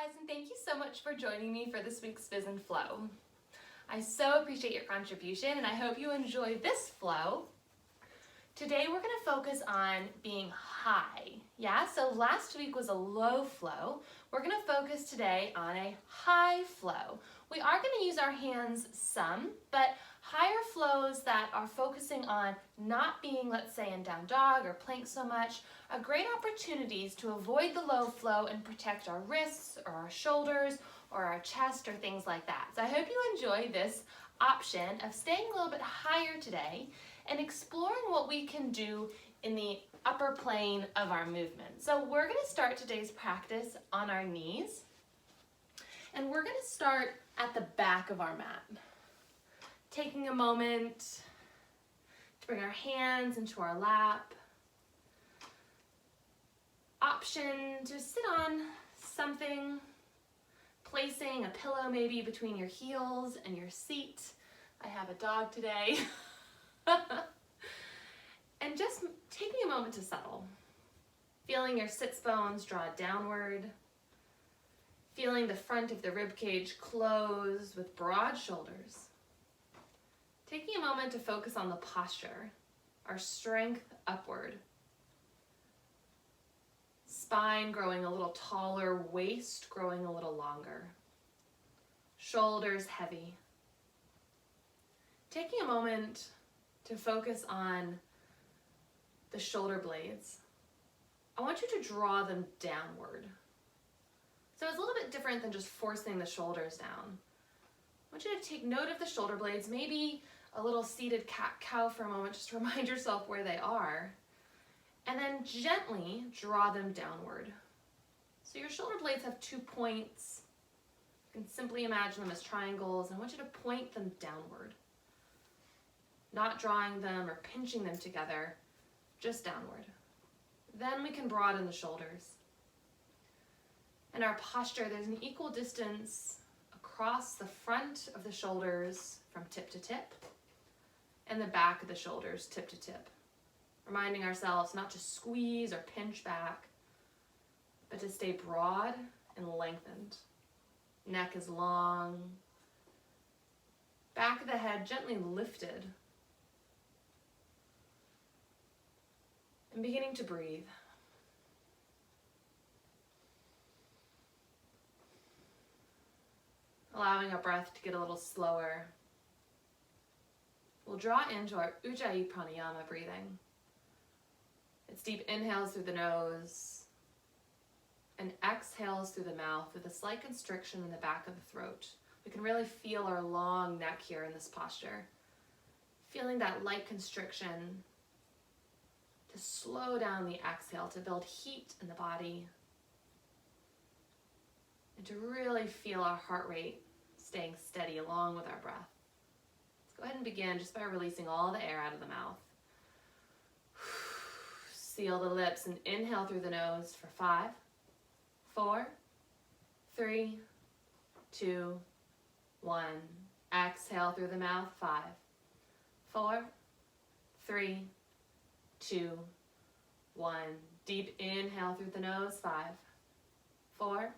guys, and thank you so much for joining me for this week's Fizz and Flow. I so appreciate your contribution, and I hope you enjoy this flow. Today we're going to focus on being high. Yeah, so last week was a low flow. We're going to focus today on a high flow. We are going to use our hands some, but higher flows that are focusing on not being, let's say, in down dog or plank so much, are great opportunities to avoid the low flow and protect our wrists or our shoulders or our chest or things like that. So I hope you enjoy this option of staying a little bit higher today and exploring what we can do in the upper plane of our movement. So we're going to start today's practice on our knees, and we're going to start at the back of our mat. Taking a moment to bring our hands into our lap. Option to sit on something, placing a pillow maybe between your heels and your seat. I have a dog today. And just taking a moment to settle. Feeling your sits bones draw downward. Feeling the front of the rib cage close with broad shoulders. Taking a moment to focus on the posture, our strength upward. Spine growing a little taller, waist growing a little longer. Shoulders heavy. Taking a moment to focus on the shoulder blades. I want you to draw them downward. So it's a little bit different than just forcing the shoulders down. I want you to take note of the shoulder blades, maybe a little seated cat-cow for a moment, just to remind yourself where they are, and then gently draw them downward. So your shoulder blades have 2 points. You can simply imagine them as triangles, and I want you to point them downward. Not drawing them or pinching them together, just downward. Then we can broaden the shoulders. In our posture, there's an equal distance across the front of the shoulders from tip to tip, and the back of the shoulders tip to tip. Reminding ourselves not to squeeze or pinch back, but to stay broad and lengthened. Neck is long. Back of the head gently lifted. And beginning to breathe. Allowing our breath to get a little slower. We'll draw into our Ujjayi Pranayama breathing. It's deep inhales through the nose and exhales through the mouth with a slight constriction in the back of the throat. We can really feel our long neck here in this posture. Feeling that light constriction to slow down the exhale, to build heat in the body, and to really feel our heart rate staying steady along with our breath. Let's go ahead and begin just by releasing all the air out of the mouth. Seal the lips and inhale through the nose for 5, 4, 3, 2, 1. Exhale through the mouth, 5, 4, 3, 2, 1. Deep inhale through the nose, 5, 4,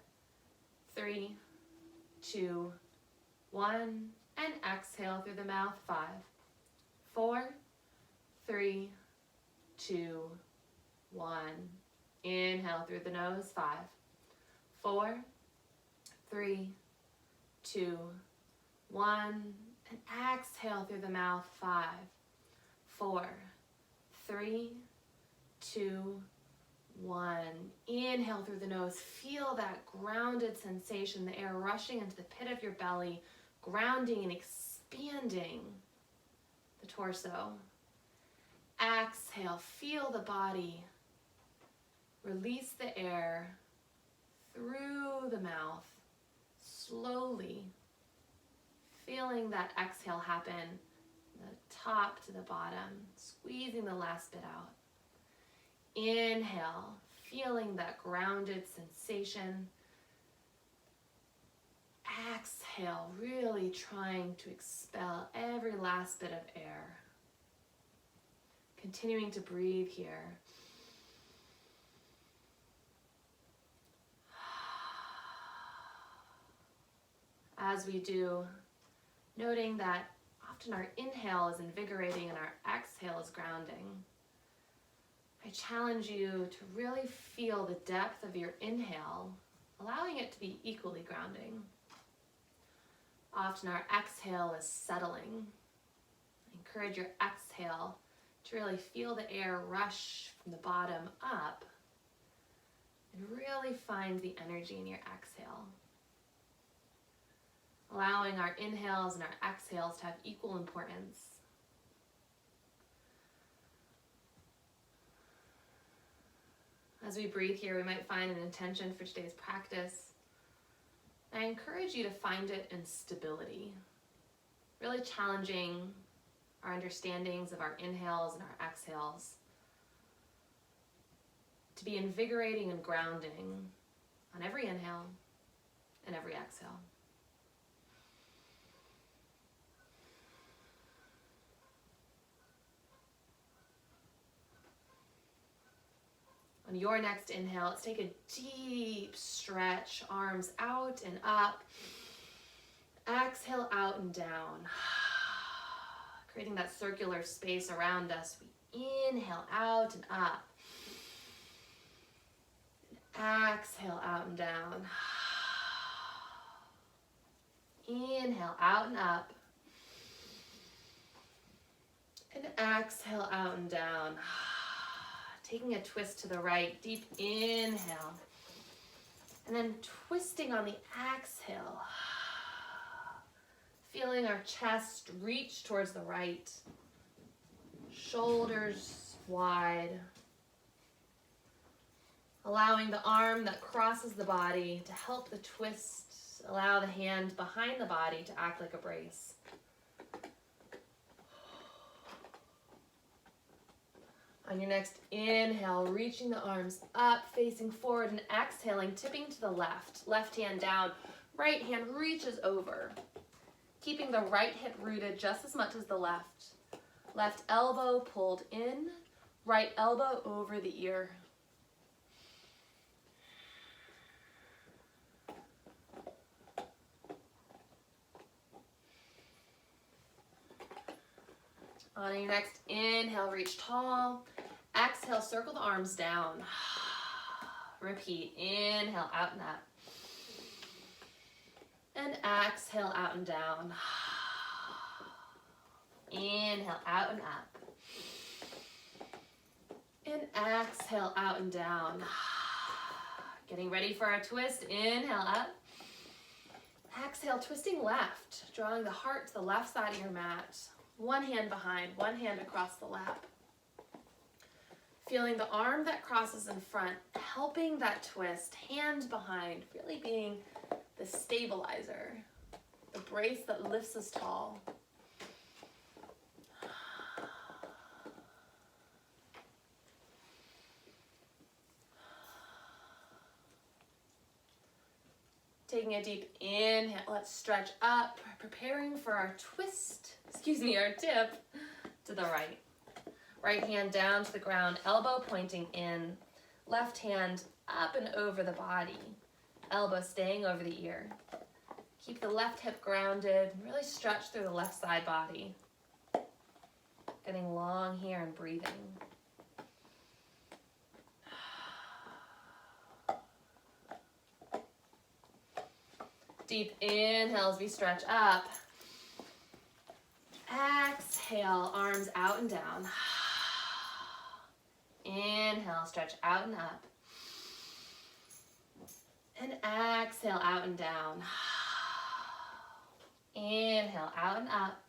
3, 2, 1. And exhale through the mouth, 5, 4, 3, 2, 1. Inhale through the nose, 5, 4, 3, 2, 1. And exhale through the mouth, 5, 4, 3, 2, 1. Inhale through the nose. Feel that grounded sensation, the air rushing into the pit of your belly, grounding and expanding the torso. Exhale, feel the body. Release the air through the mouth, slowly. Feeling that exhale happen, the top to the bottom, squeezing the last bit out. Inhale, feeling that grounded sensation. Exhale, really trying to expel every last bit of air. Continuing to breathe here. as we do, noting that often our inhale is invigorating and our exhale is grounding. I challenge you to really feel the depth of your inhale, allowing it to be equally grounding. Often our exhale is settling. Encourage your exhale to really feel the air rush from the bottom up and really find the energy in your exhale. Allowing our inhales and our exhales to have equal importance. As we breathe here, we might find an intention for today's practice. I encourage you to find it in stability, really challenging our understandings of our inhales and our exhales to be invigorating and grounding on every inhale and every exhale. On your next inhale, let's take a deep stretch, arms out and up. Exhale out and down. Creating that circular space around us. We inhale out and up. And exhale out and down. Inhale out and up. And exhale out and down. Taking a twist to the right, deep inhale. And then twisting on the exhale. Feeling our chest reach towards the right. Shoulders wide. Allowing the arm that crosses the body to help the twist. Allow the hand behind the body to act like a brace. On your next inhale, reaching the arms up, facing forward, and exhaling, tipping to the left. Left hand down, right hand reaches over. Keeping the right hip rooted just as much as the left. Left elbow pulled in, right elbow over the ear. On your next inhale, reach tall. Exhale, circle the arms down. Repeat, inhale, out and up. And exhale, out and down. Inhale, out and up. And exhale, out and down. Getting ready for our twist. Inhale, up. Exhale, twisting left, drawing the heart to the left side of your mat. One hand behind, one hand across the lap. Feeling the arm that crosses in front, helping that twist, hand behind, really being the stabilizer, the brace that lifts us tall. Taking a deep inhale, let's stretch up, preparing for our twist, our tip to the right. Right hand down to the ground, elbow pointing in, left hand up and over the body, elbow staying over the ear. Keep the left hip grounded, really stretch through the left side body. Getting long here and breathing. Deep inhale as we stretch up. Exhale, arms out and down. Inhale, stretch out and up. And exhale, out and down. Inhale, out and up.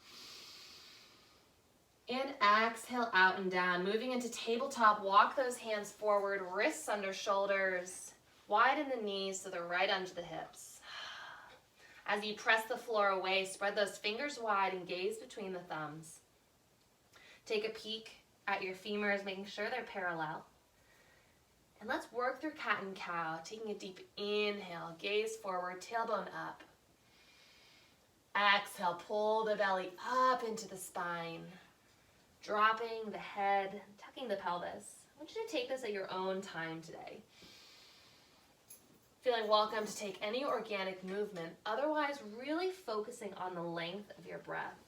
And exhale, out and down. Moving into tabletop, walk those hands forward, wrists under shoulders, widen the knees so they're right under the hips. As you press the floor away, spread those fingers wide and gaze between the thumbs. Take a peek at your femurs, making sure they're parallel. And let's work through cat and cow, taking a deep inhale, gaze forward, tailbone up. Exhale, pull the belly up into the spine, dropping the head, tucking the pelvis. I want you to take this at your own time today. Feeling welcome to take any organic movement, otherwise really focusing on the length of your breath.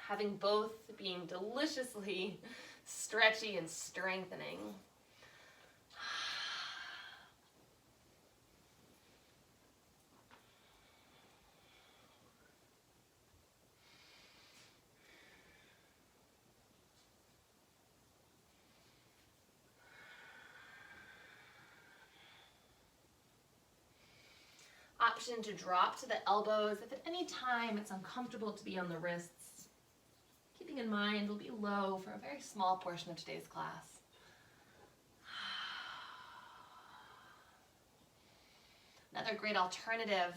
Having both being deliciously stretchy and strengthening. Option to drop to the elbows if at any time it's uncomfortable to be on the wrists. Keeping in mind, we'll be low for a very small portion of today's class. Another great alternative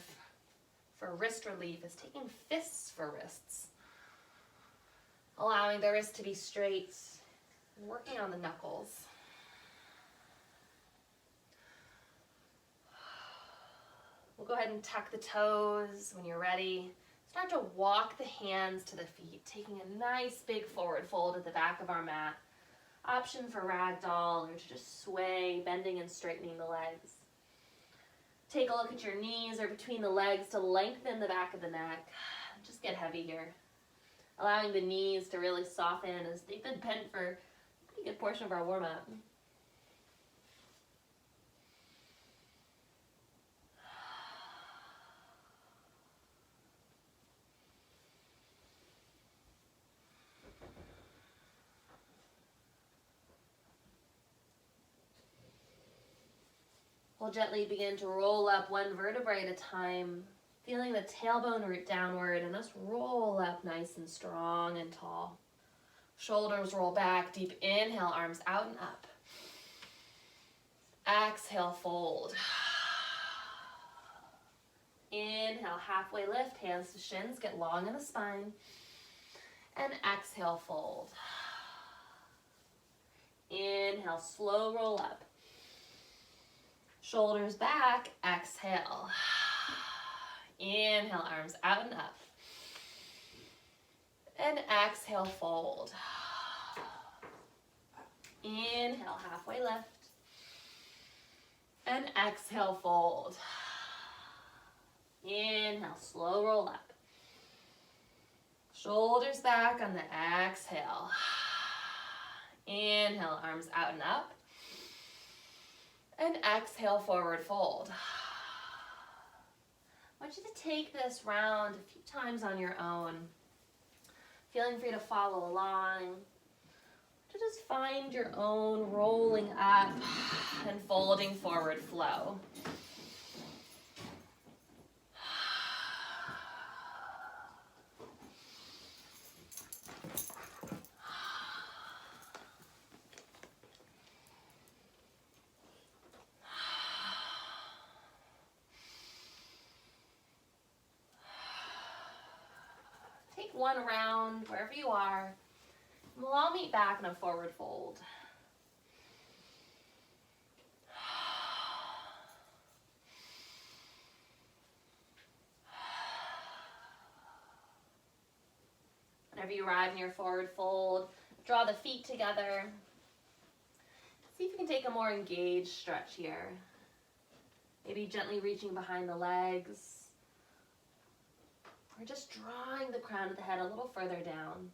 for wrist relief is taking fists for wrists. Allowing the wrist to be straight and working on the knuckles. We'll go ahead and tuck the toes when you're ready. Start to walk the hands to the feet, taking a nice big forward fold at the back of our mat. Option for ragdoll or to just sway, bending and straightening the legs. Take a look at your knees or between the legs to lengthen the back of the neck. Just get heavy here. Allowing the knees to really soften as they've been bent for a pretty good portion of our warm-up. We'll gently begin to roll up one vertebrae at a time, feeling the tailbone root downward and us roll up nice and strong and tall. Shoulders roll back, deep inhale, arms out and up. Exhale, fold. Inhale, halfway lift, hands to shins, get long in the spine. And exhale, fold. Inhale, slow roll up. Shoulders back, exhale. Inhale, arms out and up. And exhale, fold. Inhale, halfway lift. And exhale, fold. Inhale, slow roll up. Shoulders back on the exhale. Inhale, arms out and up. And exhale, forward fold. I want you to take this round a few times on your own. Feeling free to follow along. To just find your own rolling up and folding forward flow. One round wherever you are. We'll all meet back in a forward fold. Whenever you arrive in your forward fold, draw the feet together. See if you can take a more engaged stretch here. Maybe gently reaching behind the legs. Or just drawing the crown of the head a little further down.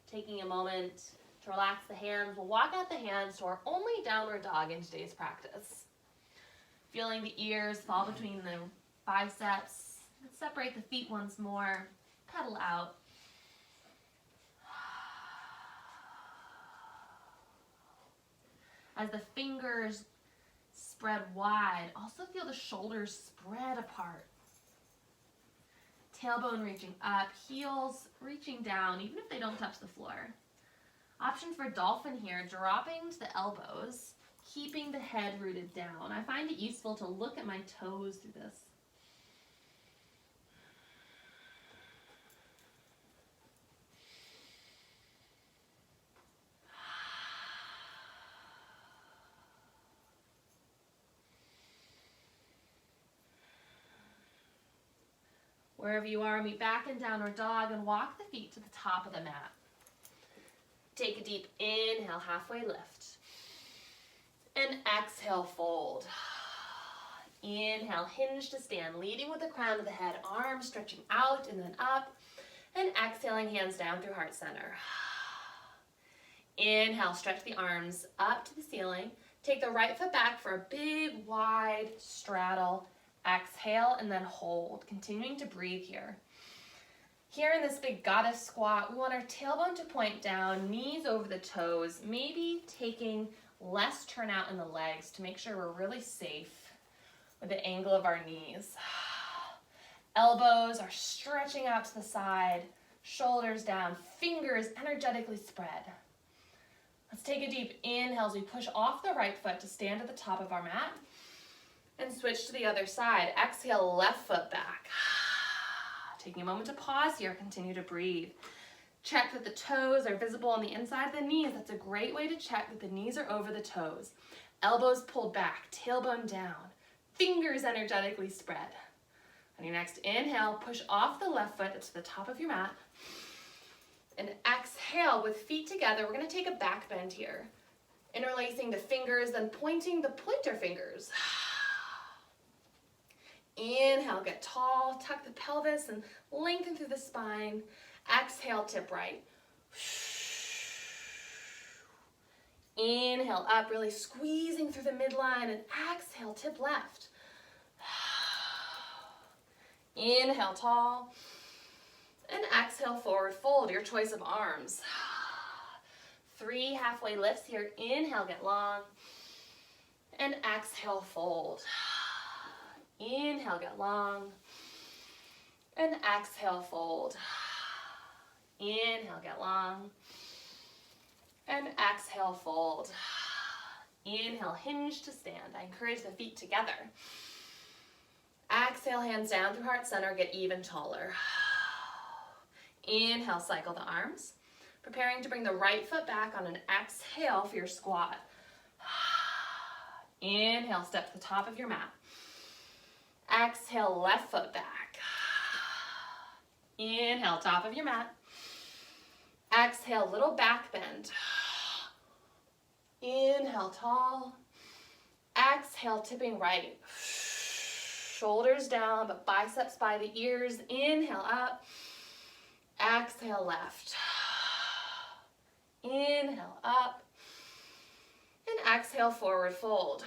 Taking a moment to relax the hands. We'll walk out the hands to our only downward dog in today's practice. Feeling the ears fall between the biceps. Separate the feet once more. Pedal out. As the fingers spread wide, also feel the shoulders spread apart. Tailbone reaching up, heels reaching down, even if they don't touch the floor. Option for Dolphin here, dropping to the elbows, keeping the head rooted down. I find it useful to look at my toes through this. Wherever you are, meet back in downward dog and walk the feet to the top of the mat. Take a deep inhale, halfway lift. And exhale, fold. Inhale, hinge to stand, leading with the crown of the head, arms stretching out and then up. And exhaling, hands down through heart center. Inhale, stretch the arms up to the ceiling. Take the right foot back for a big, wide straddle. Exhale and then hold, continuing to breathe here. Here in this big goddess squat, we want our tailbone to point down, knees over the toes, maybe taking less turnout in the legs to make sure we're really safe with the angle of our knees. Elbows are stretching out to the side, shoulders down, fingers energetically spread. Let's take a deep inhale as we push off the right foot to stand at the top of our mat and switch to the other side. Exhale, left foot back. Taking a moment to pause here, continue to breathe. Check that the toes are visible on the inside of the knees. That's a great way to check that the knees are over the toes. Elbows pulled back, tailbone down, fingers energetically spread. On your next inhale, push off the left foot to the top of your mat. And exhale with feet together. We're going to take a back bend here. Interlacing the fingers, then pointing the pointer fingers. Inhale, get tall, tuck the pelvis and lengthen through the spine. Exhale, tip right. Inhale up, really squeezing through the midline, and exhale, tip left. Inhale, tall, and exhale, forward fold, your choice of arms. 3 halfway lifts here. Inhale, get long, and exhale, fold. Inhale, get long, and exhale, fold. Inhale, get long, and exhale, fold. Inhale, hinge to stand. I encourage the feet together. Exhale, hands down through heart center, get even taller. Inhale, cycle the arms. Preparing to bring the right foot back on an exhale for your squat. Inhale, step to the top of your mat. Exhale, left foot back. Inhale, top of your mat. Exhale, little back bend. Inhale, tall. Exhale, tipping right. Shoulders down, but biceps by the ears. Inhale, up. Exhale, left. Inhale, up. And exhale, forward fold.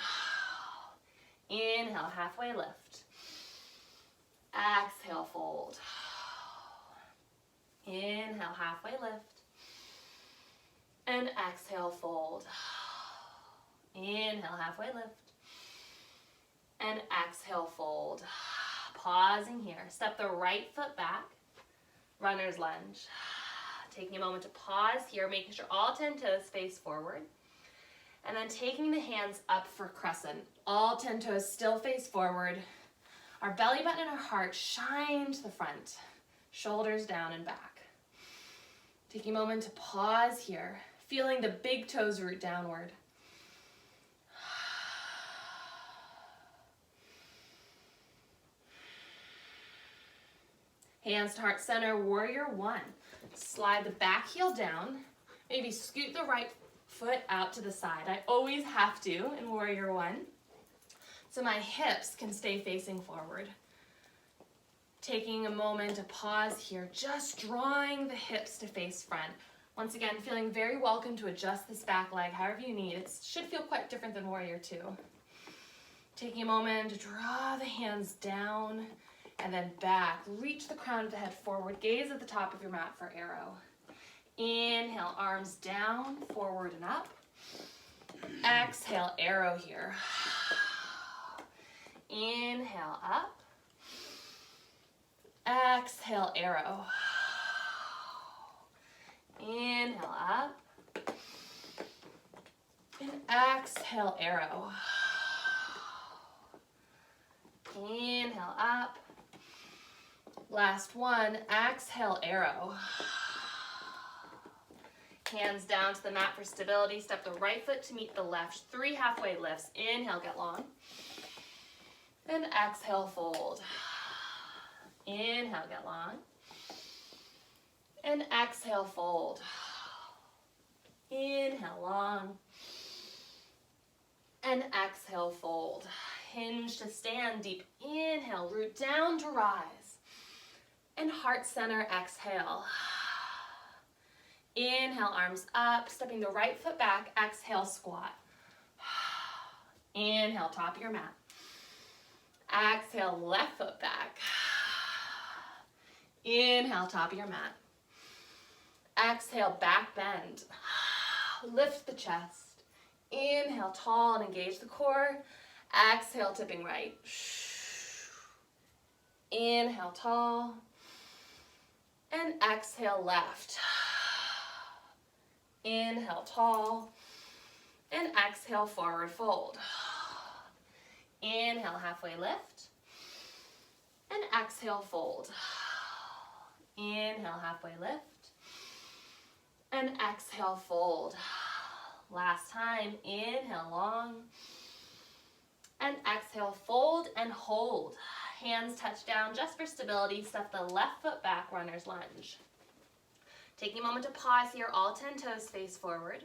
Inhale, halfway lift. Exhale, fold. Inhale, halfway lift. And exhale, fold. Inhale, halfway lift. And exhale, fold. Pausing here. Step the right foot back. Runner's lunge. Taking a moment to pause here, making sure all 10 toes face forward. And then taking the hands up for crescent. All 10 toes still face forward. Our belly button and our heart shine to the front. Shoulders down and back. Taking a moment to pause here, feeling the big toes root downward. Hands to heart center, warrior one. Slide the back heel down. Maybe scoot the right foot out to the side. I always have to in warrior one, so my hips can stay facing forward. Taking a moment to pause here, just drawing the hips to face front. Once again, feeling very welcome to adjust this back leg however you need. It should feel quite different than warrior two. Taking a moment to draw the hands down and then back. Reach the crown of the head forward. Gaze at the top of your mat for arrow. Inhale, arms down, forward and up. Exhale, arrow here. Inhale, up. Exhale, arrow. Inhale, up. And exhale, arrow. Inhale, up. Last one, exhale, arrow. Hands down to the mat for stability. Step the right foot to meet the left. 3 halfway lifts. Inhale, get long. And exhale, fold. Inhale, get long. And exhale, fold. Inhale, long. And exhale, fold. Hinge to stand, deep inhale, root down to rise. And heart center, exhale. Inhale, arms up, stepping the right foot back, exhale, squat. Inhale, top of your mat. Exhale, left foot back. Inhale, top of your mat. Exhale, back bend. Lift the chest. Inhale, tall and engage the core. Exhale, tipping right. Inhale, tall. And exhale, left. Inhale, tall. And exhale, forward fold. Inhale, halfway lift. And exhale, fold. Inhale, halfway lift. And exhale, fold. Last time, inhale, long. And exhale, fold and hold. Hands touch down just for stability. Step the left foot back, runner's lunge. Taking a moment to pause here, all 10 toes face forward.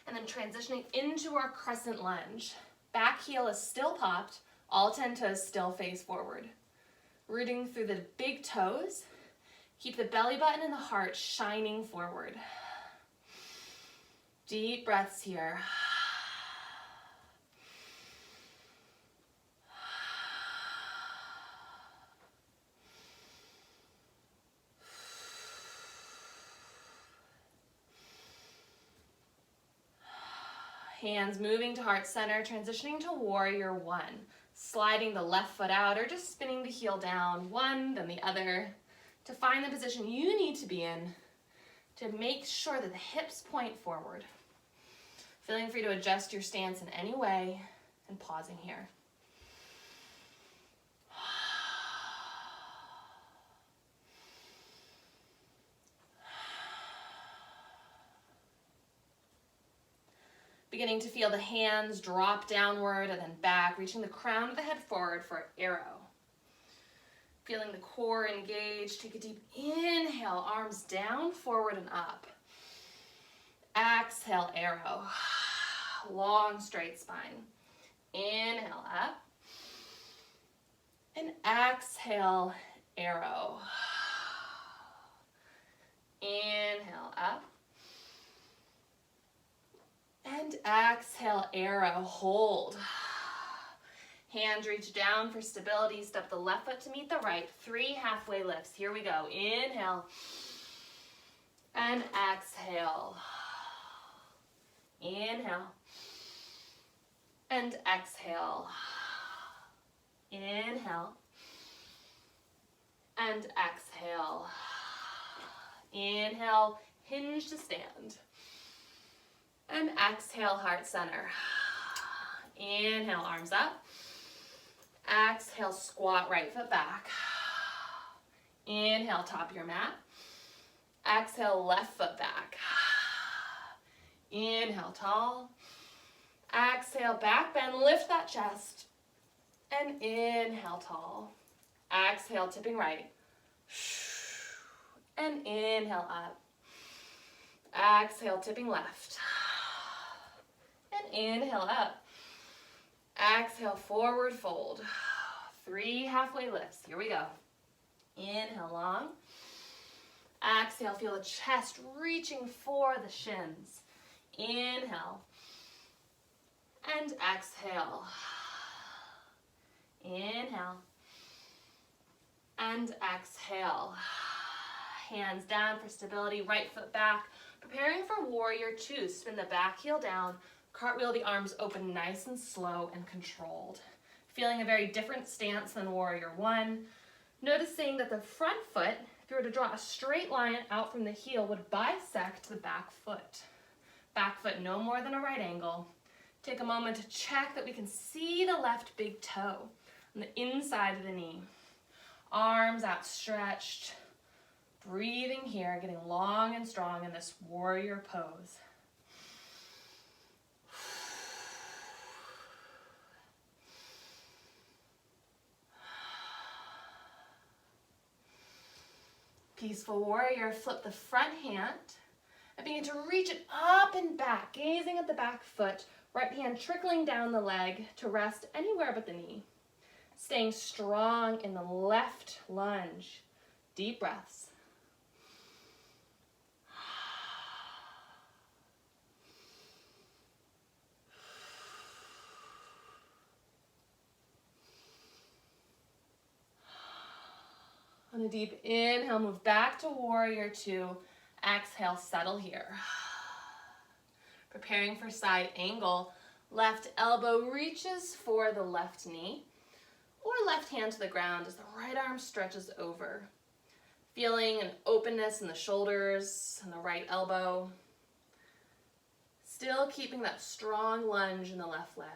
And then transitioning into our crescent lunge. Back heel is still popped, all 10 toes still face forward. Rooting through the big toes. Keep the belly button and the heart shining forward. Deep breaths here. Hands moving to heart center, transitioning to warrior one. Sliding the left foot out or just spinning the heel down, one, then the other, to find the position you need to be in to make sure that the hips point forward. Feeling free to adjust your stance in any way and pausing here. Beginning to feel the hands drop downward and then back, reaching the crown of the head forward for arrow. Feeling the core engage. Take a deep inhale, arms down, forward and up. Exhale, arrow. Long, straight spine. Inhale, up. And exhale, arrow. Inhale, up. And exhale, arrow, hold. Hands reach down for stability. Step the left foot to meet the right. 3 halfway lifts. Here we go. Inhale. And exhale. Inhale. And exhale. Inhale. And exhale. Inhale, hinge to stand. And exhale, heart center. Inhale, arms up. Exhale, squat right foot back. Inhale, top of your mat. Exhale, left foot back. Inhale, tall. Exhale, back bend, lift that chest. And inhale, tall. Exhale, tipping right. And inhale, up. Exhale, tipping left. And inhale, up. Exhale, forward fold. 3 halfway lifts. Here we go. Inhale, long. Exhale, feel the chest reaching for the shins. Inhale. And exhale. Inhale. And exhale. Hands down for stability, right foot back. Preparing for warrior two. Spin the back heel down. Cartwheel the arms open nice and slow and controlled. Feeling a very different stance than warrior one. Noticing that the front foot, if you were to draw a straight line out from the heel, would bisect the back foot. Back foot no more than a right angle. Take a moment to check that we can see the left big toe on the inside of the knee. Arms outstretched. Breathing here, getting long and strong in this warrior pose. Peaceful warrior, flip the front hand and begin to reach it up and back, gazing at the back foot, Right hand trickling down the leg to rest anywhere but the knee. Staying strong in the left lunge. Deep breaths. On a deep inhale, move back to warrior two. Exhale, settle here. Preparing for side angle. Left elbow reaches for the left knee, or left hand to the ground as the right arm stretches over. Feeling an openness in the shoulders and the right elbow. Still keeping that strong lunge in the left leg.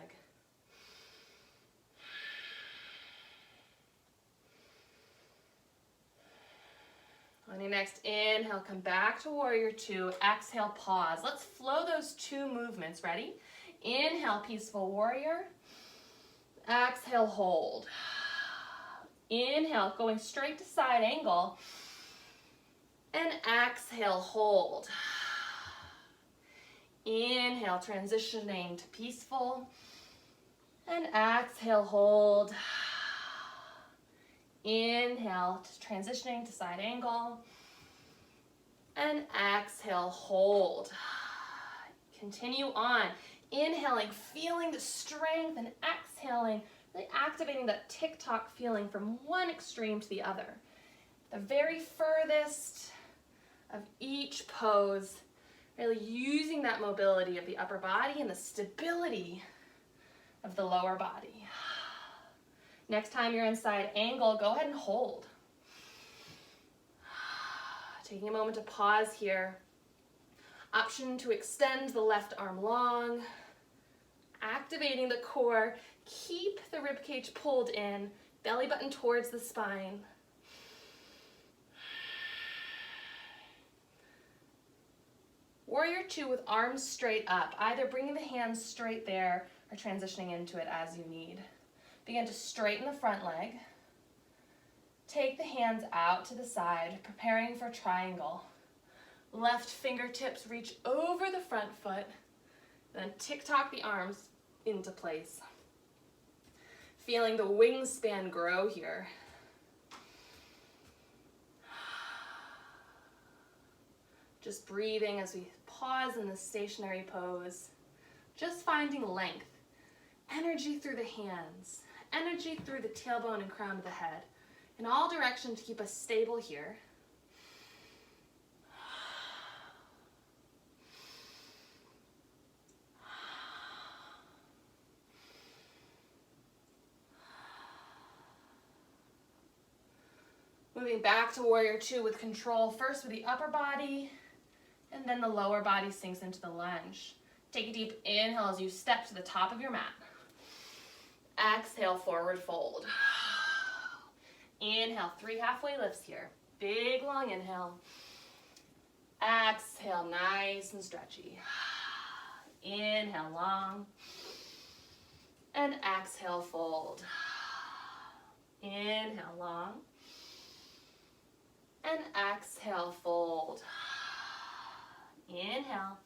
On your next inhale, come back to warrior two. Exhale, pause. Let's flow those two movements. Ready? Inhale, peaceful warrior. Exhale, hold. Inhale, going straight to side angle. And exhale, hold. Inhale, transitioning to peaceful. And exhale, hold. Inhale, transitioning to side angle. And exhale, hold. Continue on. Inhaling, feeling the strength, and exhaling, really activating that tick-tock feeling from one extreme to the other. The very furthest of each pose, really using that mobility of the upper body and the stability of the lower body. Next time you're in side angle, go ahead and hold. Taking a moment to pause here. Option to extend the left arm long. Activating the core. Keep the ribcage pulled in. Belly button towards the spine. Warrior two with arms straight up. Either bringing the hands straight there or transitioning into it as you need. Begin to straighten the front leg. Take the hands out to the side, preparing for triangle. Left fingertips reach over the front foot, then tick-tock the arms into place. Feeling the wingspan grow here. Just breathing as we pause in this stationary pose. Just finding length, energy through the hands, energy through the tailbone and crown of the head. In all directions to keep us stable here. Moving back to warrior two with control, first with the upper body, and then the lower body sinks into the lunge. Take a deep inhale as you step to the top of your mat. Exhale, forward fold. Inhale, 3 halfway lifts here. Big, long inhale. Exhale, nice and stretchy. Inhale, long. And exhale, fold. Inhale, long. And exhale, fold. Inhale.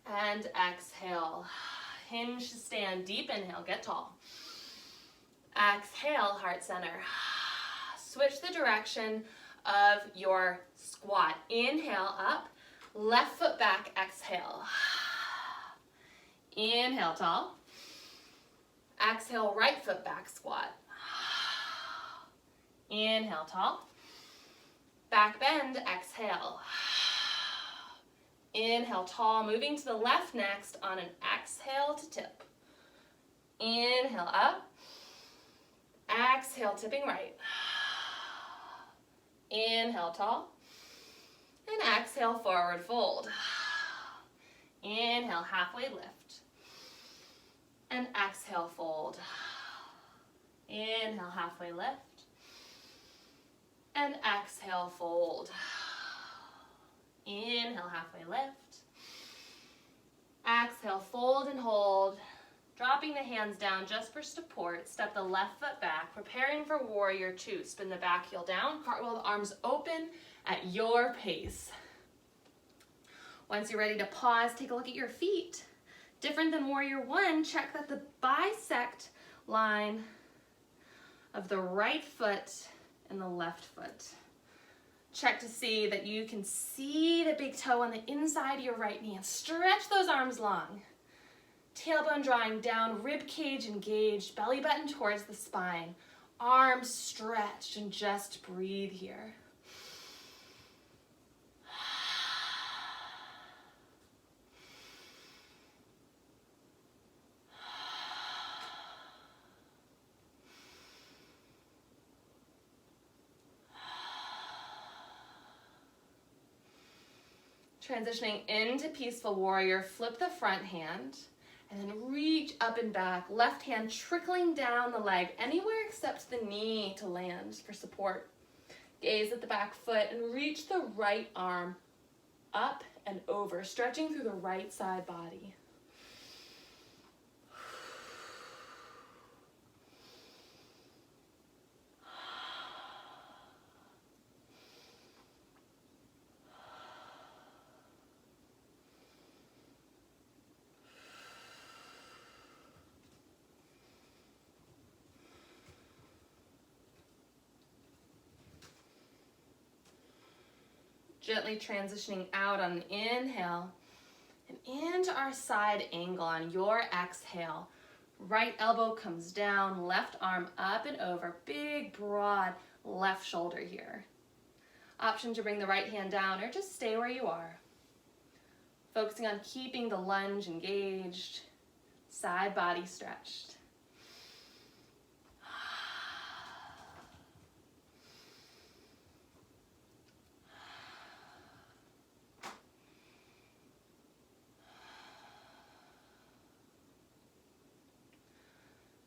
And exhale. Hinge to stand, deep inhale, get tall. Exhale, heart center. Switch the direction of your squat. Inhale, up. Left foot back, exhale. Inhale, tall. Exhale, right foot back, squat. Inhale, tall. Back bend, exhale. Inhale, tall. Moving to the left next on an exhale to tip. Inhale, up. Exhale, tipping right. Inhale, tall. And exhale, forward fold. Inhale, halfway lift. And exhale, fold. Inhale, halfway lift. And exhale, fold. Inhale, halfway lift. Exhale, fold and hold. Dropping the hands down just for support. Step the left foot back, preparing for warrior two. Spin the back heel down, cartwheel the arms open at your pace. Once you're ready to pause, take a look at your feet. Different than warrior one, check that the bisect line of the right foot and the left foot. Check to see that you can see the big toe on the inside of your right knee and stretch those arms long. Tailbone drawing down, rib cage engaged, belly button towards the spine. Arms stretched, and just breathe here. Transitioning into peaceful warrior, flip the front hand and then reach up and back. Left hand trickling down the leg, anywhere except the knee to land for support. Gaze at the back foot and reach the right arm up and over, stretching through the right side body. Gently transitioning out on an inhale and into our side angle on your exhale. Right elbow comes down, left arm up and over, big broad left shoulder here. Option to bring the right hand down or just stay where you are. Focusing on keeping the lunge engaged, side body stretched.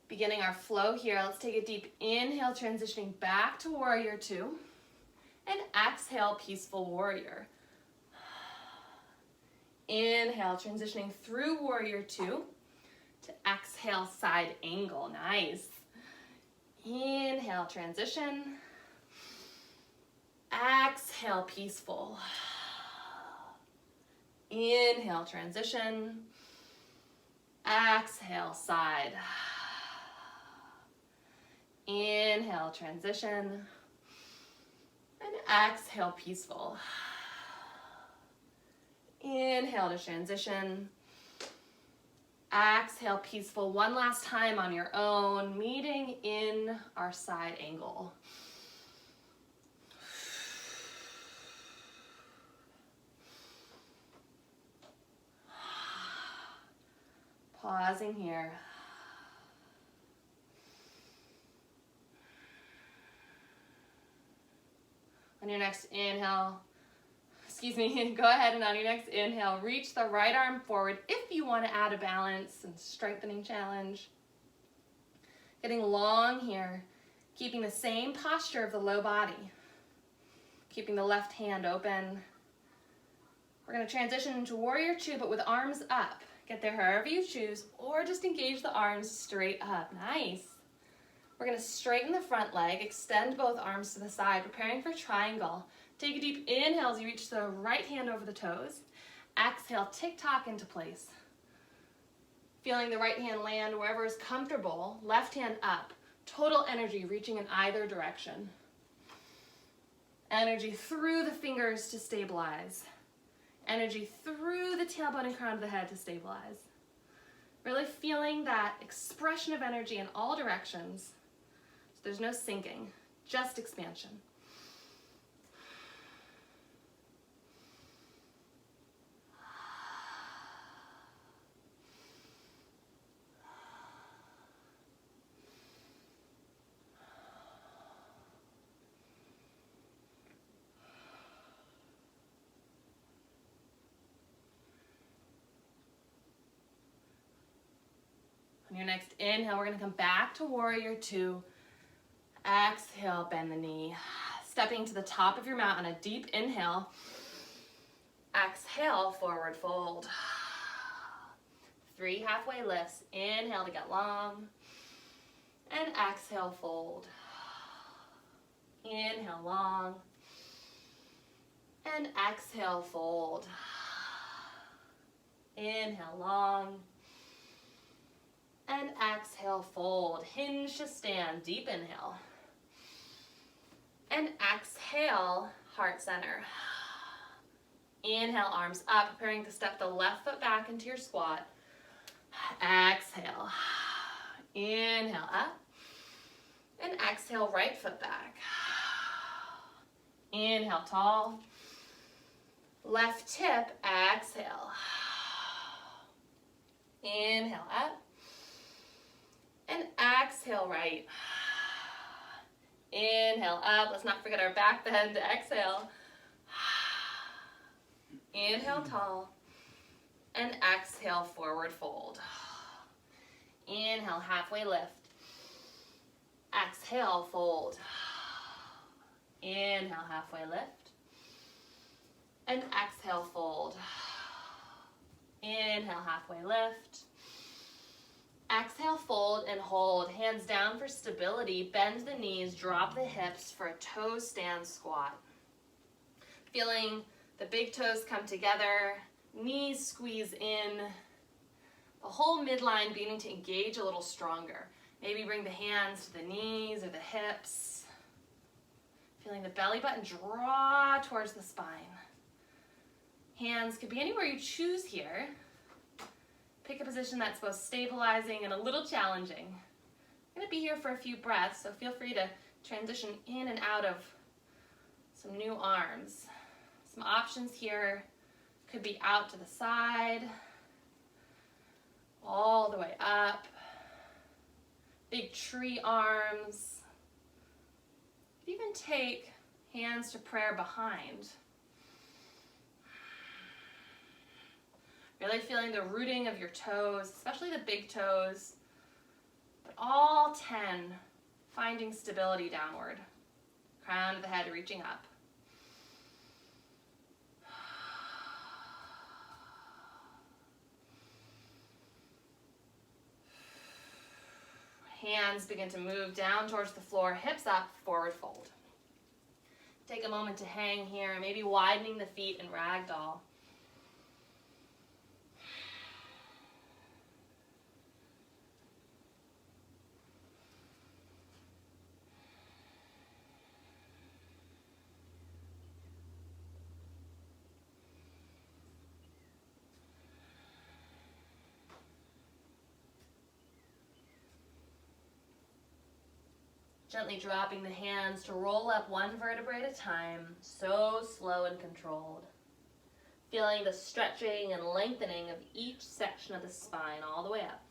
Beginning our flow here, let's take a deep inhale, transitioning back to warrior two, and exhale, peaceful warrior. Inhale, transitioning through warrior two to exhale, side angle. Nice. Inhale, transition. Exhale, peaceful. Inhale, transition. Exhale, side. Inhale, transition, and exhale, peaceful. Inhale to transition. Exhale, peaceful. One last time on your own, meeting in our side angle. Pausing here. On your next inhale, go ahead and on your next inhale, reach the right arm forward if you want to add a balance and strengthening challenge. Getting long here, keeping the same posture of the low body. Keeping the left hand open. We're going to transition into warrior two, but with arms up. Get there however you choose, or just engage the arms straight up. Nice. We're going to straighten the front leg, extend both arms to the side, preparing for triangle. Take a deep inhale as you reach the right hand over the toes. Exhale, tick-tock into place. Feeling the right hand land wherever is comfortable, left hand up. Total energy reaching in either direction. Energy through the fingers to stabilize. Energy through the tailbone and crown of the head to stabilize. Really feeling that expression of energy in all directions. So there's no sinking, just expansion. On your next inhale, we're going to come back to warrior two. Exhale, bend the knee. Stepping to the top of your mat on a deep inhale. Exhale, forward fold. 3 halfway lifts. Inhale to get long. And exhale, fold. Inhale, long. And exhale, fold. Inhale, long. And exhale, fold. Hinge to stand, deep inhale. And exhale, heart center. Inhale, arms up, preparing to step the left foot back into your squat. Exhale. Inhale, up. And exhale, right foot back. Inhale, tall. Left tip, exhale. Inhale, up. And exhale, right. Inhale, up. Let's not forget our back bend. Exhale. Inhale, tall. And exhale, forward fold. Inhale, halfway lift. Exhale, fold. Inhale, halfway lift. And exhale, fold. Inhale, halfway lift. Exhale, fold and hold. Hands down for stability. Bend the knees, drop the hips for a toe stand squat. Feeling the big toes come together, knees squeeze in, the whole midline beginning to engage a little stronger. Maybe bring the hands to the knees or the hips. Feeling the belly button draw towards the spine. Hands could be anywhere you choose here. Pick a position that's both stabilizing and a little challenging. I'm going to be here for a few breaths, so feel free to transition in and out of some new arms. Some options here could be out to the side, all the way up, big tree arms. You can even take hands to prayer behind. Really feeling the rooting of your toes, especially the big toes, but all 10 finding stability downward. Crown of the head reaching up. Hands begin to move down towards the floor, hips up, forward fold. Take a moment to hang here, maybe widening the feet in ragdoll. Gently dropping the hands to roll up one vertebrae at a time, so slow and controlled. Feeling the stretching and lengthening of each section of the spine all the way up.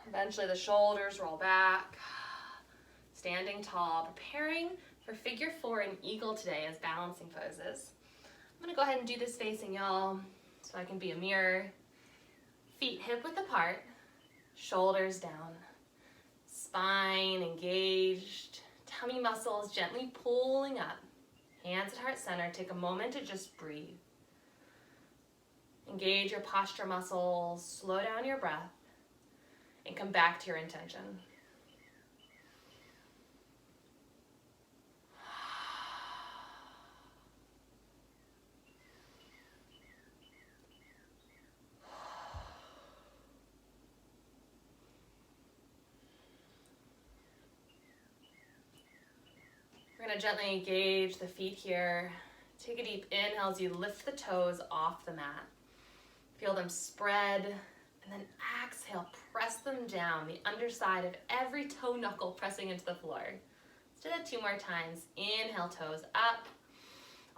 Eventually the shoulders roll back, standing tall, preparing for figure 4 and eagle today as balancing poses. I'm gonna go ahead and do this facing y'all so I can be a mirror. Feet hip width apart, shoulders down. Spine engaged, tummy muscles gently pulling up. Hands at heart center. Take a moment to just breathe. Engage your posture muscles, slow down your breath, and come back to your intention. We're going to gently engage the feet here. Take a deep inhale as you lift the toes off the mat. Feel them spread, and then exhale, press them down, the underside of every toe knuckle pressing into the floor. Let's do that 2 more times. Inhale, toes up,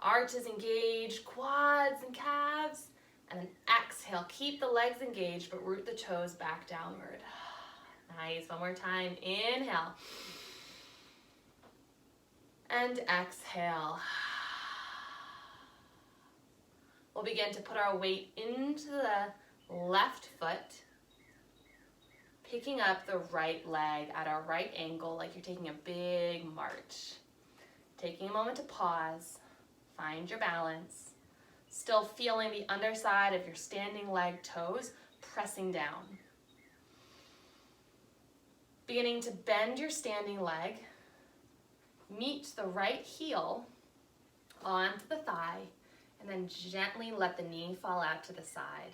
arches engaged, quads and calves, and then exhale, keep the legs engaged, but root the toes back downward. Nice, 1 more time. Inhale. And exhale. We'll begin to put our weight into the left foot, picking up the right leg at our right angle like you're taking a big march. Taking a moment to pause, find your balance, still feeling the underside of your standing leg toes pressing down. Beginning to bend your standing leg, meet the right heel onto the thigh, and And then gently let the knee fall out to the side.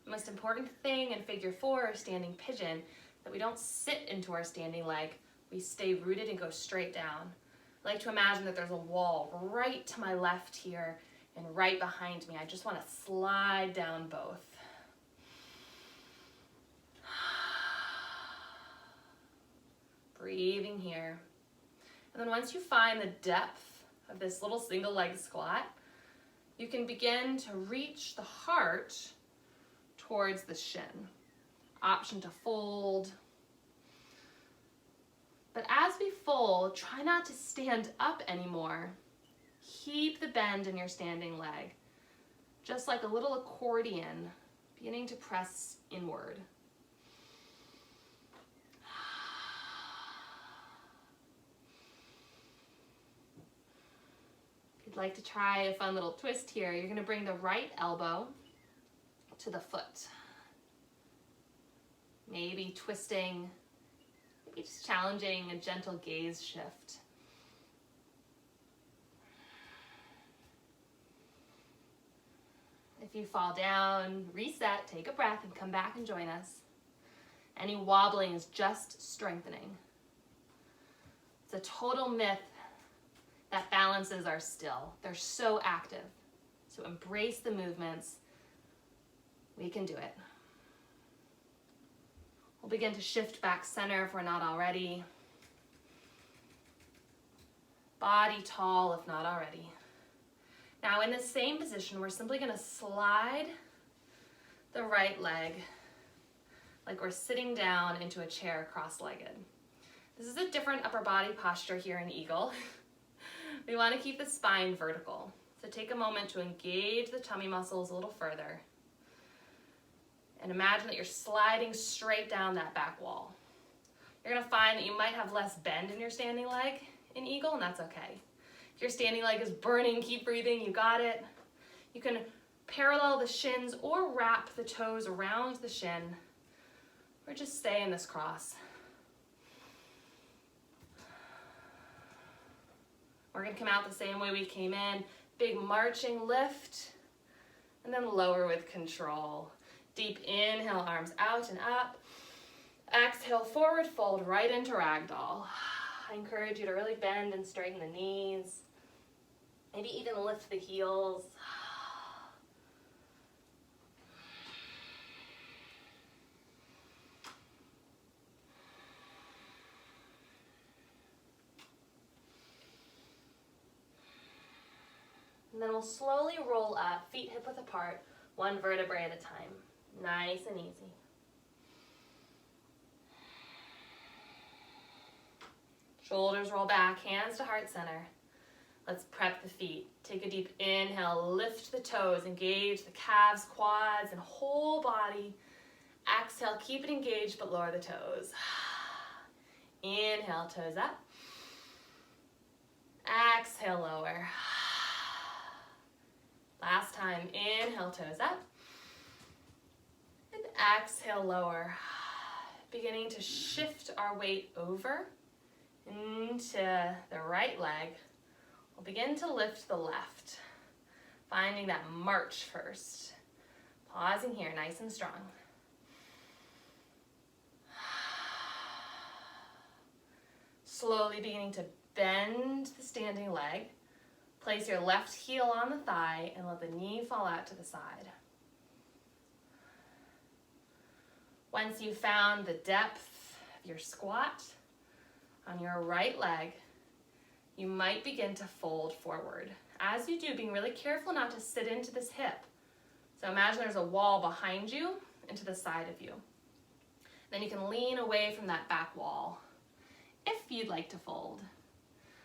The most important thing in figure 4 or standing pigeon, that we don't sit into our standing leg, we stay rooted and go straight down. I like to imagine that there's a wall right to my left here and right behind me. I just want to slide down both. Breathing here. And then once you find the depth of this little single leg squat, you can begin to reach the heart towards the shin. Option to fold. But as we fold, try not to stand up anymore. Keep the bend in your standing leg, just like a little accordion, beginning to press inward. If you'd like to try a fun little twist here, you're going to bring the right elbow to the foot. Maybe twisting, maybe just challenging a gentle gaze shift. If you fall down, reset, take a breath, and come back and join us. Any wobbling is just strengthening. It's a total myth that balances are still. They're so active. So embrace the movements. We can do it. We'll begin to shift back center if we're not already. Body tall if not already. Now in the same position, we're simply going to slide the right leg like we're sitting down into a chair cross-legged. This is a different upper body posture here in Eagle. We want to keep the spine vertical. So take a moment to engage the tummy muscles a little further. And imagine that you're sliding straight down that back wall. You're going to find that you might have less bend in your standing leg in Eagle, and that's okay. If your standing leg is burning, keep breathing, you got it. You can parallel the shins or wrap the toes around the shin, or just stay in this cross. We're going to come out the same way we came in. Big marching lift, and then lower with control. Deep inhale, arms out and up. Exhale, forward fold right into ragdoll. I encourage you to really bend and straighten the knees. Maybe even lift the heels. And then we'll slowly roll up, feet hip width apart, one vertebrae at a time. Nice and easy. Shoulders roll back, hands to heart center. Let's prep the feet. Take a deep inhale, lift the toes, engage the calves, quads, and whole body. Exhale, keep it engaged, but lower the toes. Inhale, toes up. Exhale, lower. Last time, inhale, toes up. And exhale, lower. Beginning to shift our weight over into the right leg. We'll begin to lift the left, finding that march first. Pausing here, nice and strong. Slowly beginning to bend the standing leg. Place your left heel on the thigh and let the knee fall out to the side. Once you've found the depth of your squat on your right leg, you might begin to fold forward. As you do, being really careful not to sit into this hip. So imagine there's a wall behind you and to the side of you. Then you can lean away from that back wall if you'd like to fold.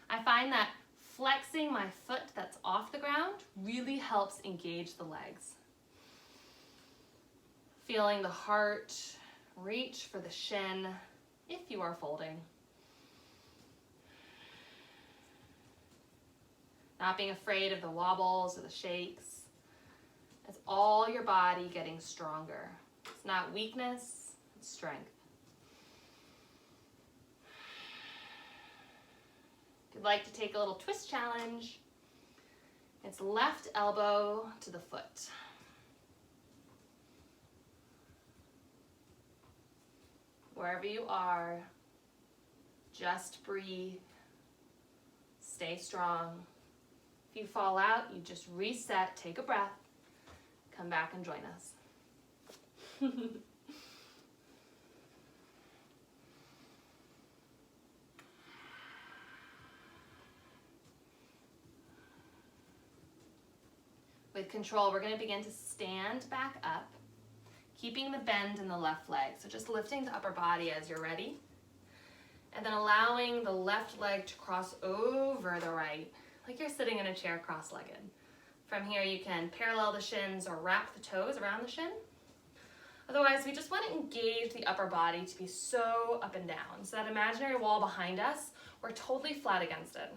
I find that flexing my foot that's off the ground really helps engage the legs. Feeling the heart reach for the shin if you are folding. Not being afraid of the wobbles or the shakes. It's all your body getting stronger. It's not weakness, it's strength. If you'd like to take a little twist challenge, It's left elbow to the foot. Wherever you are, just breathe. Stay strong. If you fall out, you just reset, take a breath, come back and join us. With control, we're going to begin to stand back up, keeping the bend in the left leg. So just lifting the upper body as you're ready. And then allowing the left leg to cross over the right, like you're sitting in a chair cross-legged. From here, you can parallel the shins or wrap the toes around the shin. Otherwise, we just want to engage the upper body to be so up and down. So that imaginary wall behind us, we're totally flat against it.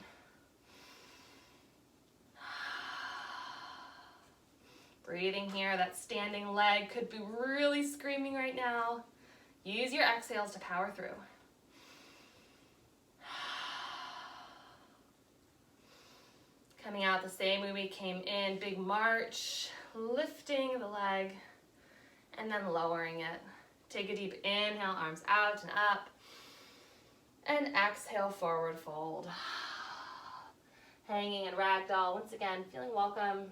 Breathing here, that standing leg could be really screaming right now. Use your exhales to power through. Coming out the same way we came in, big march, lifting the leg, and then lowering it. Take a deep inhale, arms out and up, and exhale, forward fold. Hanging in ragdoll, once again, feeling welcome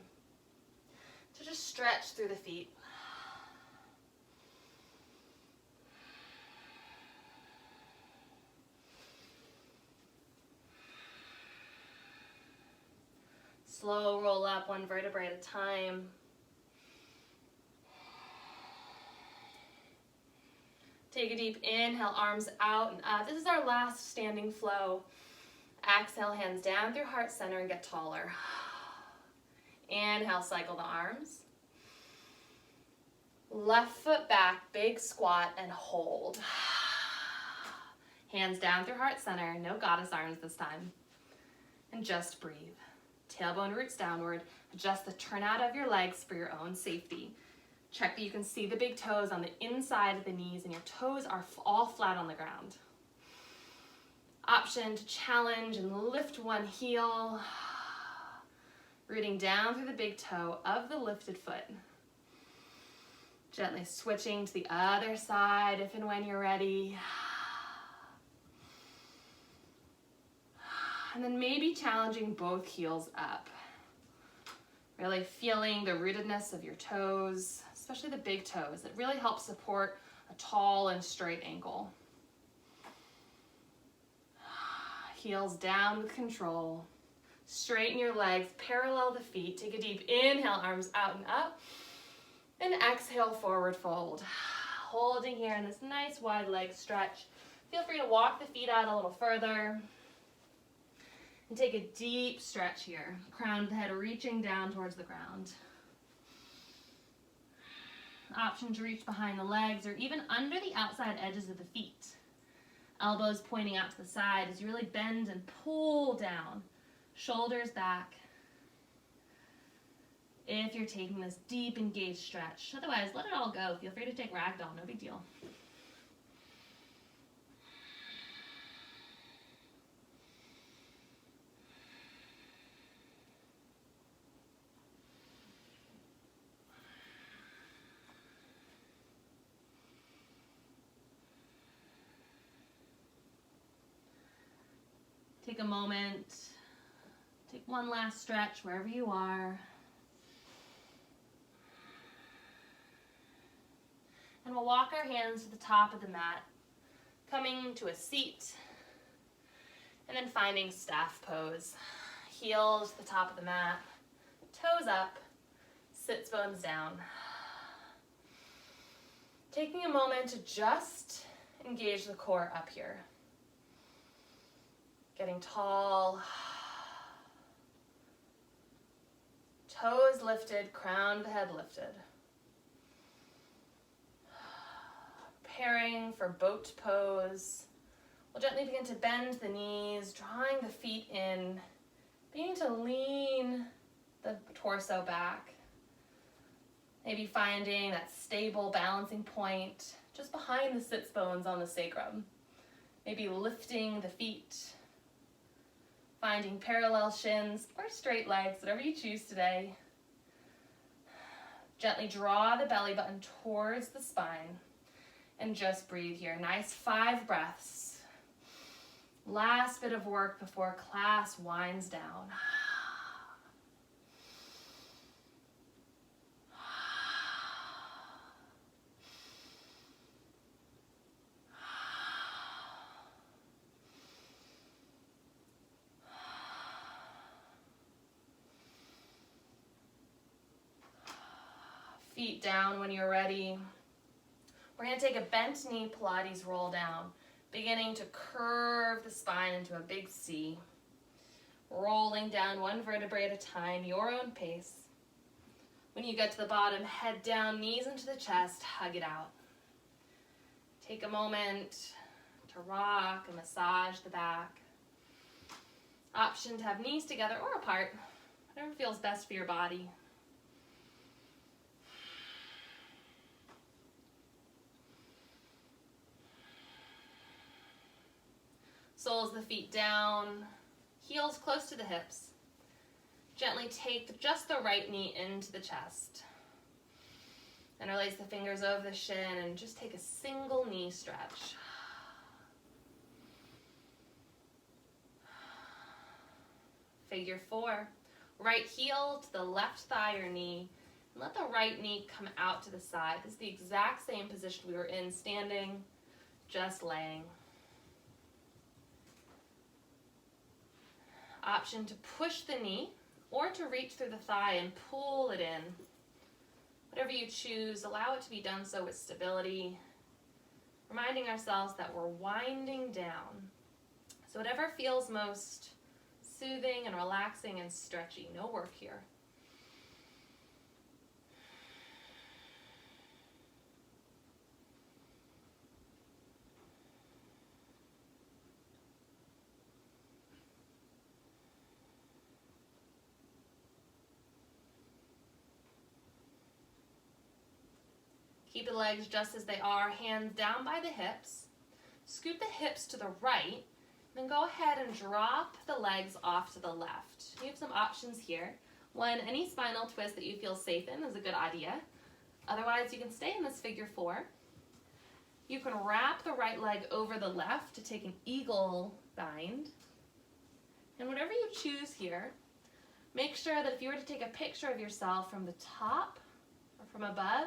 to just stretch through the feet. Slow roll up one vertebrae at a time. Take a deep inhale, arms out and up. This is our last standing flow. Exhale, hands down through heart center and get taller. Inhale, cycle the arms. Left foot back, big squat and hold. Hands down through heart center, no goddess arms this time. And just breathe. Tailbone roots downward. Adjust the turnout of your legs for your own safety. Check that you can see the big toes on the inside of the knees and your toes are all flat on the ground. Option to challenge and lift one heel. Rooting down through the big toe of the lifted foot. Gently switching to the other side if and when you're ready. And then maybe challenging both heels up. Really feeling the rootedness of your toes, especially the big toes. It really helps support a tall and straight ankle. Heels down with control. Straighten your legs, parallel the feet. Take a deep inhale, arms out and up. And exhale, forward fold. Holding here in this nice wide leg stretch. Feel free to walk the feet out a little further. And take a deep stretch here. Crown of the head reaching down towards the ground. Option to reach behind the legs or even under the outside edges of the feet. Elbows pointing out to the side as you really bend and pull down. Shoulders back. If you're taking this deep engaged stretch. Otherwise, let it all go. Feel free to take ragdoll, no big deal. Take a moment, take one last stretch wherever you are. And we'll walk our hands to the top of the mat, coming to a seat, and then finding staff pose. Heels to the top of the mat, toes up, sits bones down. Taking a moment to just engage the core up here. Getting tall, toes lifted, crown of the head lifted. Preparing for boat pose. We'll gently begin to bend the knees, drawing the feet in, beginning to lean the torso back. Maybe finding that stable balancing point just behind the sits bones on the sacrum. Maybe lifting the feet. Finding parallel shins or straight legs, whatever you choose today. Gently draw the belly button towards the spine and just breathe here. Nice 5 breaths. Last bit of work before class winds down. Feet down when you're ready. We're going to take a bent knee Pilates roll down, beginning to curve the spine into a big C. Rolling down one vertebrae at a time, your own pace. When you get to the bottom, head down, knees into the chest, hug it out. Take a moment to rock and massage the back. Option to have knees together or apart, whatever feels best for your body. Soles of the feet down, heels close to the hips. Gently take just the right knee into the chest. And release the fingers over the shin and just take a single knee stretch. Figure 4. Right heel to the left thigh or knee. And let the right knee come out to the side. This is the exact same position we were in standing, just laying. Option to push the knee or to reach through the thigh and pull it in. Whatever you choose, allow it to be done so with stability, reminding ourselves that we're winding down. So whatever feels most soothing and relaxing and stretchy, no work here. Keep the legs just as they are, hands down by the hips. Scoot the hips to the right, then go ahead and drop the legs off to the left. You have some options here. One, any spinal twist that you feel safe in is a good idea. Otherwise, you can stay in this figure 4. You can wrap the right leg over the left to take an eagle bind. And whatever you choose here, make sure that if you were to take a picture of yourself from the top or from above,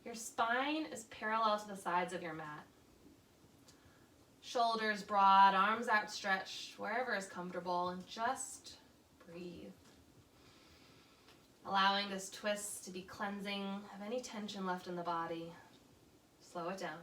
your spine is parallel to the sides of your mat. Shoulders broad, arms outstretched, wherever is comfortable, and just breathe. Allowing this twist to be cleansing of any tension left in the body. Slow it down.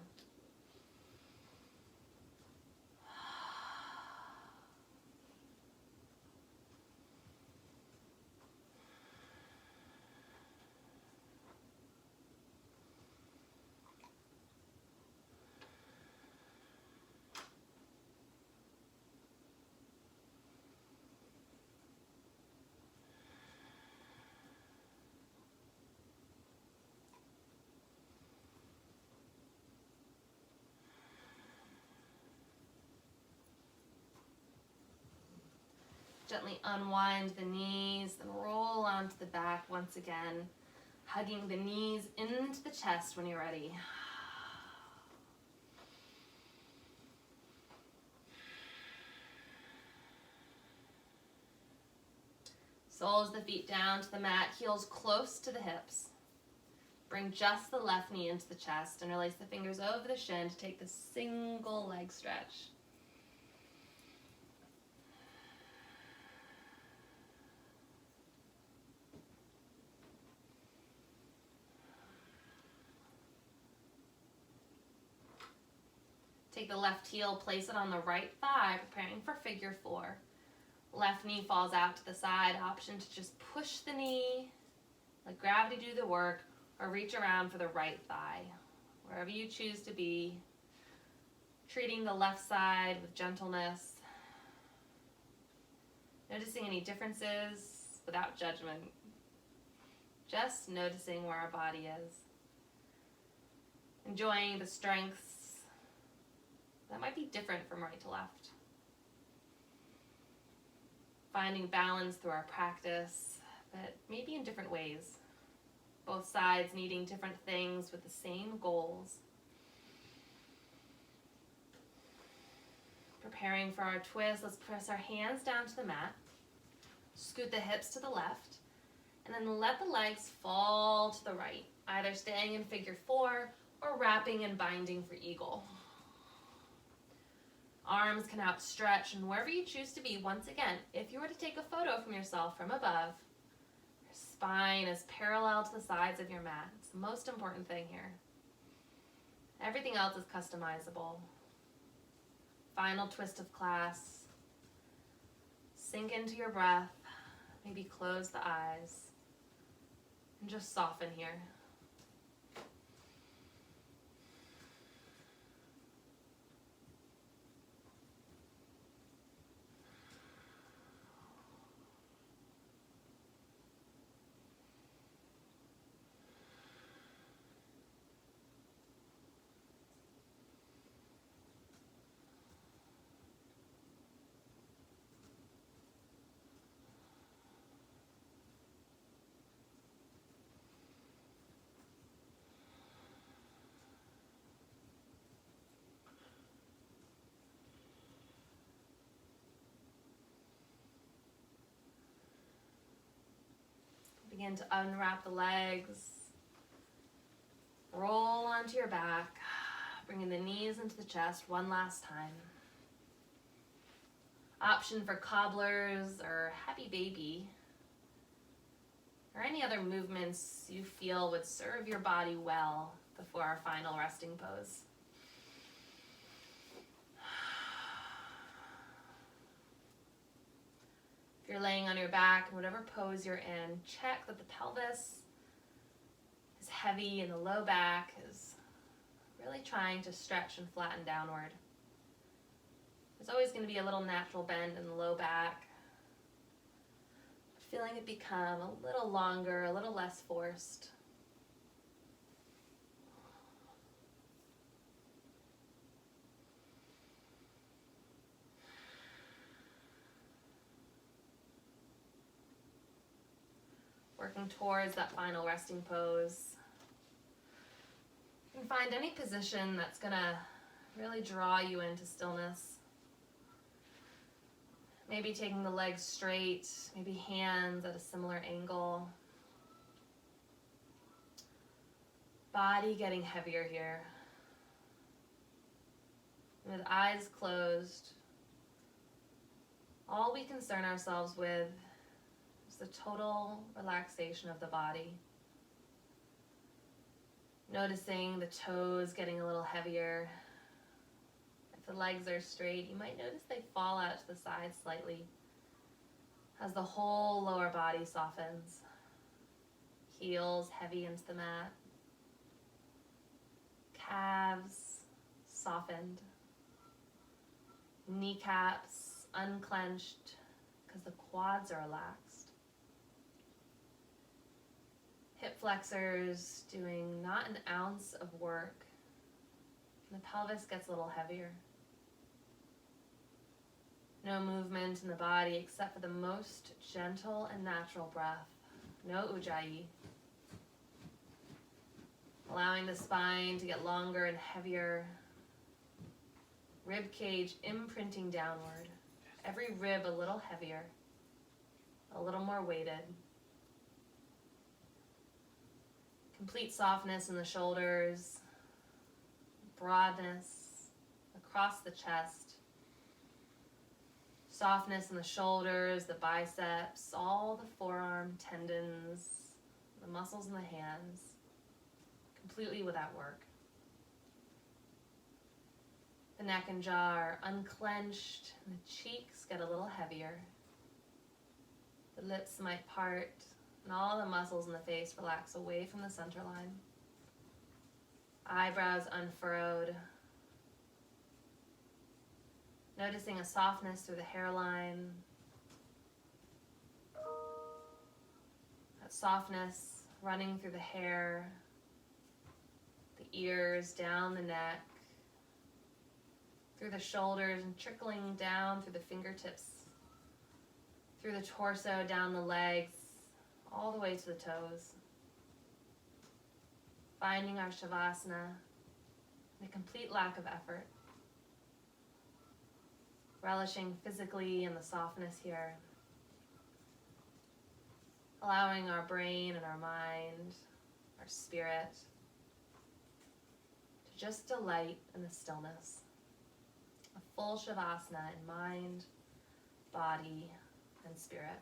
Gently unwind the knees, then roll onto the back once again, hugging the knees into the chest when you're ready. Soles of the feet down to the mat, heels close to the hips. Bring just the left knee into the chest and release the fingers over the shin to take the single leg stretch. Take the left heel, place it on the right thigh, preparing for figure 4. Left knee falls out to the side. Option to just push the knee, let gravity do the work, or reach around for the right thigh. Wherever you choose to be, treating the left side with gentleness. Noticing any differences without judgment. Just noticing where our body is. Enjoying the strengths that might be different from right to left. Finding balance through our practice, but maybe in different ways. Both sides needing different things with the same goals. Preparing for our twist, let's press our hands down to the mat. Scoot the hips to the left, and then let the legs fall to the right, either staying in figure 4 or wrapping and binding for eagle. Arms can outstretch, and wherever you choose to be, once again, if you were to take a photo from yourself from above, your spine is parallel to the sides of your mat. It's the most important thing here. Everything else is customizable. Final twist of class. Sink into your breath. Maybe close the eyes. And just soften here. Begin to unwrap the legs. Roll onto your back, bringing the knees into the chest one last time. Option for cobblers or happy baby, or any other movements you feel would serve your body well before our final resting pose. If you're laying on your back, in whatever pose you're in, check that the pelvis is heavy and the low back is really trying to stretch and flatten downward. There's always going to be a little natural bend in the low back. Feeling it become a little longer, a little less forced. Working towards that final resting pose. You can find any position that's gonna really draw you into stillness. Maybe taking the legs straight, maybe hands at a similar angle. Body getting heavier here. And with eyes closed, all we concern ourselves with the total relaxation of the body. Noticing the toes getting a little heavier. If the legs are straight, you might notice they fall out to the side slightly as the whole lower body softens. Heels heavy into the mat. Calves softened. Kneecaps unclenched because the quads are relaxed. Hip flexors doing not an ounce of work. And the pelvis gets a little heavier. No movement in the body except for the most gentle and natural breath. No ujjayi. Allowing the spine to get longer and heavier. Rib cage imprinting downward. Every rib a little heavier. A little more weighted. Complete softness in the shoulders, broadness across the chest, softness in the shoulders, the biceps, all the forearm tendons, the muscles in the hands, completely without work. The neck and jaw are unclenched, and the cheeks get a little heavier. The lips might part, and all the muscles in the face relax away from the center line. Eyebrows unfurrowed. Noticing a softness through the hairline. That softness running through the hair, the ears, down the neck, through the shoulders, and trickling down through the fingertips, through the torso, down the legs, all the way to the toes. Finding our Shavasana in a complete lack of effort. Relishing physically in the softness here. Allowing our brain and our mind, our spirit, to just delight in the stillness. A full Shavasana in mind, body, and spirit.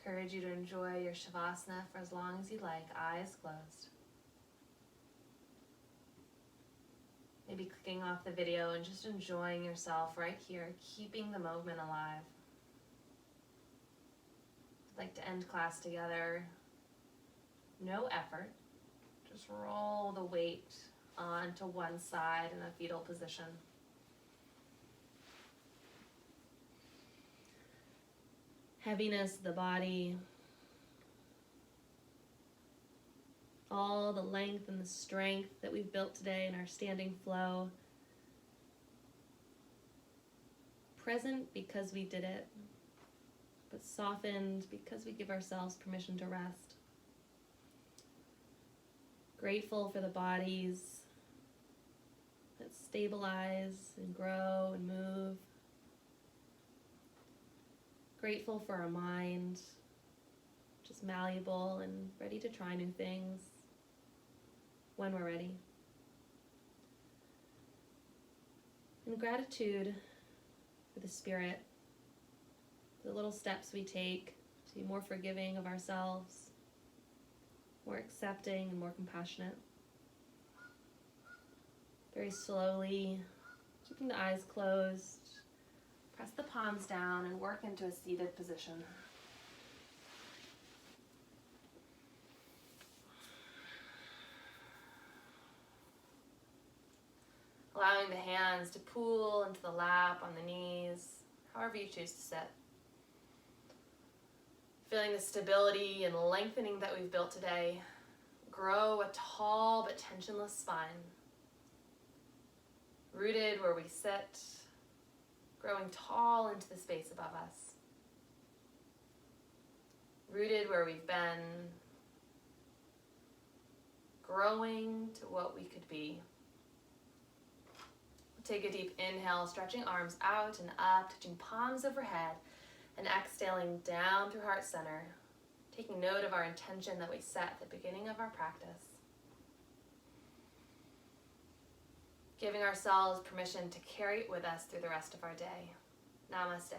Encourage you to enjoy your Shavasana for as long as you'd like, eyes closed. Maybe clicking off the video and just enjoying yourself right here, keeping the moment alive. I'd like to end class together. No effort. Just roll the weight onto one side in a fetal position. Heaviness of the body, all the length and the strength that we've built today in our standing flow. Present because we did it, but softened because we give ourselves permission to rest. Grateful for the bodies that stabilize and grow and move. Grateful for our mind, just malleable and ready to try new things when we're ready. And gratitude for the spirit, the little steps we take to be more forgiving of ourselves, more accepting and more compassionate. Very slowly, keeping the eyes closed, press the palms down and work into a seated position. Allowing the hands to pool into the lap, on the knees, however you choose to sit. Feeling the stability and lengthening that we've built today. Grow a tall but tensionless spine. Rooted where we sit. Growing tall into the space above us. Rooted where we've been. Growing to what we could be. Take a deep inhale, stretching arms out and up, touching palms overhead, and exhaling down through heart center, taking note of our intention that we set at the beginning of our practice. Giving ourselves permission to carry it with us through the rest of our day. Namaste.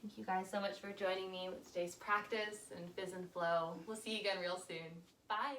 Thank you guys so much for joining me with today's practice and Fizz and Flow. We'll see you again real soon. Bye.